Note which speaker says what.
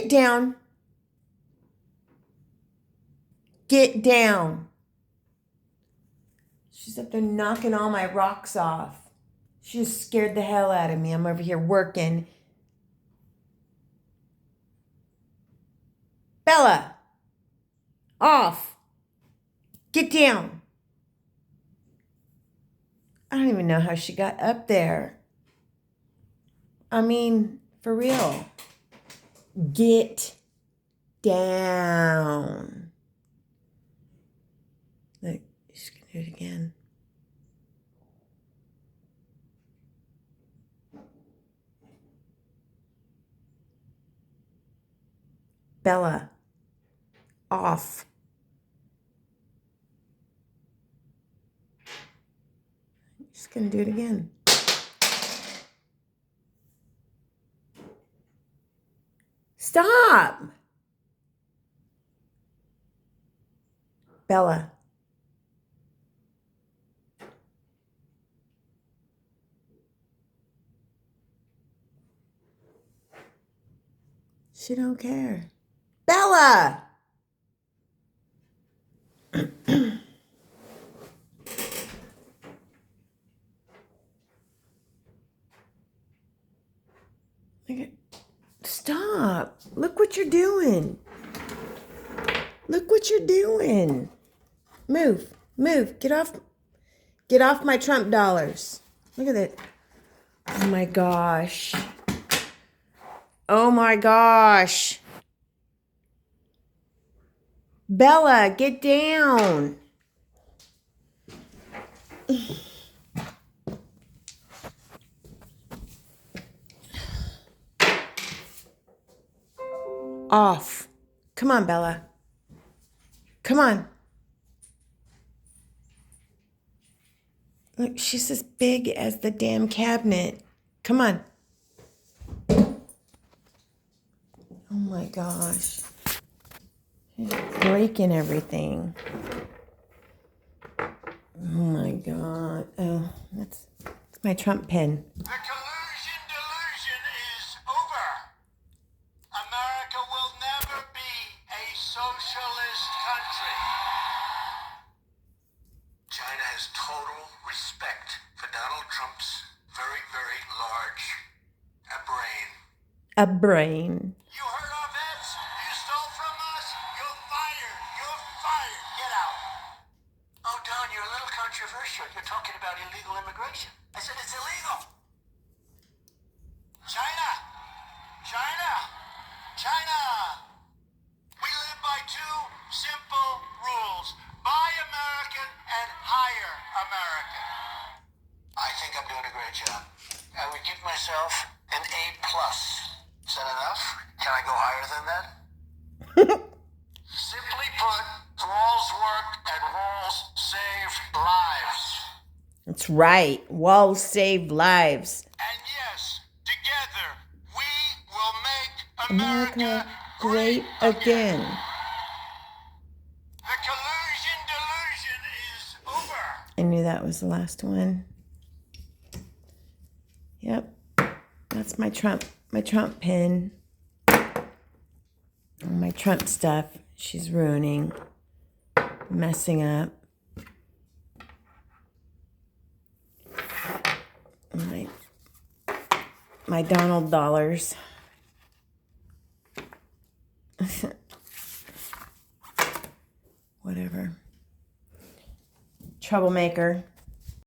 Speaker 1: Get down. Get down. She's up there knocking all my rocks off. She just scared the hell out of me. I'm over here working. Bella, off. Get down. I don't even know how she got up there. I mean, for real. Get down. Look, she's going to do it again. Bella, off. She's going to do it again. Stop. Bella. She don't care. Bella! Stop. Look what you're doing. Look what you're doing. Move. Move. Get off. Get off my Trump dollars. Look at that. Oh my gosh. Oh my gosh. Bella, get down. Off. Come on, Bella. Come on. Look, she's as big as the damn cabinet. Come on. Oh my gosh. She's breaking everything. Oh my God. Oh, that's my Trump pen.
Speaker 2: The collusion delusion is over. America will never be a socialist country. China has total respect for Donald Trump's very, very large brain.
Speaker 1: A brain.
Speaker 2: You heard of it? You stole from us? You're fired. You're fired. Get out. Oh, Don, you're a little controversial. You're talking about illegal immigration. I said it's illegal. China. China. China. We live by two simple rules. Buy American and hire American. I think I'm doing a great job. I would give myself an A+. Is that enough? Can I go higher than that? Simply put, walls work and walls save lives.
Speaker 1: That's right. Walls save lives.
Speaker 2: And yes, together, we will make America
Speaker 1: great again.
Speaker 2: The collusion delusion is over.
Speaker 1: I knew that was the last one. Yep. That's my Trump pin. All my Trump stuff she's ruining, messing up. My Donald dollars. Whatever. Troublemaker.